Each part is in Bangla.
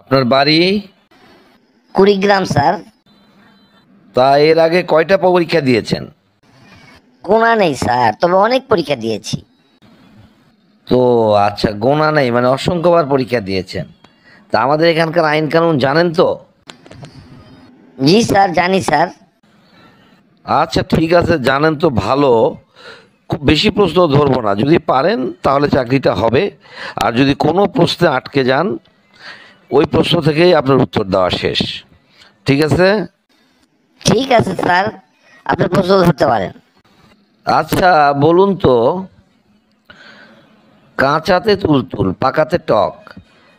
আপনার বাড়ি? কুড়িগ্রাম স্যার। তা এর আগে কয়টা পরীক্ষা দিয়েছেন? গোনা নেই স্যার, তবে অনেক পরীক্ষা দিয়েছি। তো আচ্ছা, গোনা নেই মানে অসংখ্যবার পরীক্ষা দিয়েছেন। তা আমাদের এখানকার আইন কানুন জানেন তো? জি স্যার, জানি স্যার। আচ্ছা ঠিক আছে, জানেন তো ভালো। খুব বেশি প্রশ্ন ধরবো না, যদি পারেন তাহলে চাকরিটা হবে। আর যদি কোনো প্রশ্নে আটকে যান, ওই প্রশ্ন থেকেই আপনার উত্তর দেওয়া শেষ। ঠিক আছে? ঠিক আছে স্যার, আপনি প্রশ্ন ধরতে পারেন। আচ্ছা বলুন তো, কাঁচাতে তুলতুল পাকাতে টক,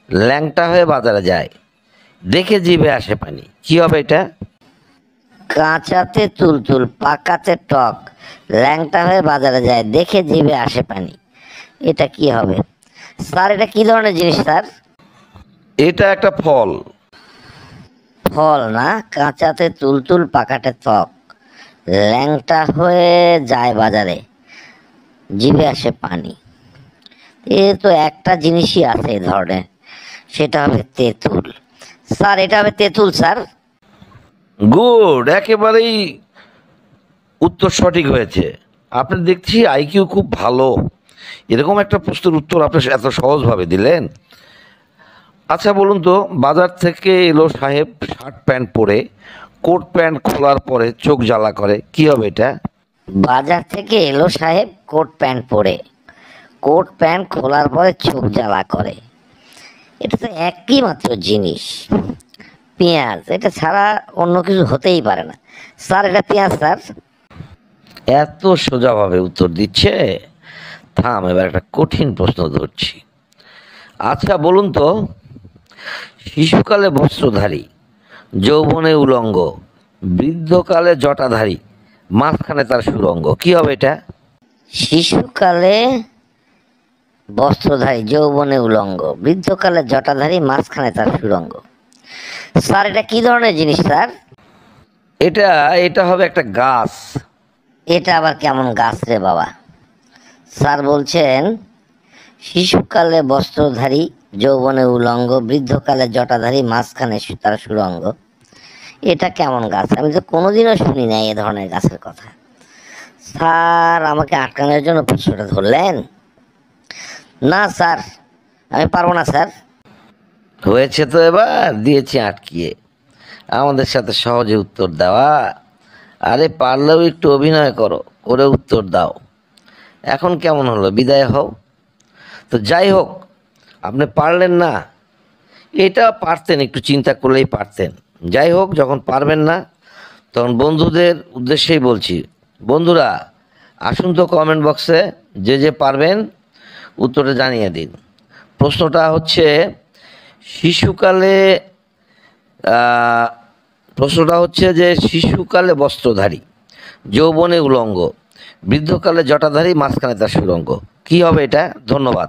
ল্যাংটা হয়ে বাজারে যায়, দেখে জিভে আসে পানি, কি হবে এটা? কাঁচাতে তুলতুল পাকাতে টক, ল্যাংটা হয়ে বাজারে যায়, দেখে জিভে আসে পানি। এটা কি হবে স্যার? এটা কি ধরনের জিনিস স্যার? এটা একটা ফল। ফল না? কাঁচাতে তুলতুল পাকাতে টক, ল্যাংটা হয়ে যায় বাজারে, জিভে আসে পানি। এ তো একটা জিনিসই আছে এই ধরনের, সেটা হবে তেঁতুল। স্যার এটা হবে তেঁতুল স্যার। গুড, একেবারেই উত্তর সঠিক হয়েছে। আপনি দেখছি আইকিউ খুব ভালো, এরকম একটা প্রশ্নের উত্তর আপনি এত সহজভাবে দিলেন। আচ্ছা বলুন তো, বাজার থেকে এলো সাহেব শার্ট প্যান্ট পরে, কোট প্যান্ট খোলার পরে চোখ জ্বালা করে, কি হবে এটা? বাজার থেকে এলো সাহেব কোট প্যান্ট পরে, কোট প্যান্ট খোলার পরে চোখ জ্বালা করে। এটা তো একই মাত্র জিনিস, পেঁয়াজ। এটা ছাড়া অন্য কিছু হতেই পারে না। স্যার এটা পেঁয়াজ স্যার। এত সোজাভাবে উত্তর দিচ্ছে। থাম, এবার একটা কঠিন প্রশ্ন ধরছি। আচ্ছা বলুন তো, শিশুকালে বস্ত্রধারী, যৌবনে উলঙ্গ, বৃদ্ধকালে জটাধারী, মাঝখানে তার সুরঙ্গ, কি হবে এটা? শিশুকালে বস্ত্রধারী, যৌবনে উলঙ্গ, বৃদ্ধকালে জটাধারী, মাঝখানে তার সুরঙ্গ। স্যার এটা কি ধরনের জিনিস স্যার? এটা এটা হবে একটা গাছ। এটা আবার কেমন গাছ রে বাবা? স্যার বলছেন শিশুকালে বস্ত্রধারী, যৌবনে উলঙ্গ, বৃদ্ধকালে জটাধারী, মাঝখানে তার সুরঙ্গ। এটা কেমন গাছ? আমি তো কোনোদিনও শুনি নাই এ ধরনের গাছের কথা। স্যার আমাকে আটকানোর জন্য প্রশ্নটা ধরলেন? না স্যার, আমি পারবো না স্যার। হয়েছে তো, এবার দিয়েছি আটকিয়ে। আমাদের সাথে সহজে উত্তর দেওয়া। আরে পারলেও একটু অভিনয় করো, করে উত্তর দাও। এখন কেমন হলো, বিদায় হও। তো যাই হোক, আপনি পারলেন না, এটা পারতেন, একটু চিন্তা করলেই পারতেন। যাই হোক, যখন পারবেন না তখন বন্ধুদের উদ্দেশ্যেই বলছি, বন্ধুরা আসুন তো কমেন্ট বক্সে, যে যে পারবেন উত্তরটা জানিয়ে দিন। প্রশ্নটা হচ্ছে, শিশুকালে আহ, প্রশ্নটা হচ্ছে যে শিশুকালে বস্ত্রধারী, যৌবনে উলঙ্গ, বৃদ্ধকালে জটাধারী, মাঝখানে তার সুরঙ্গ, কি হবে এটা? ধন্যবাদ।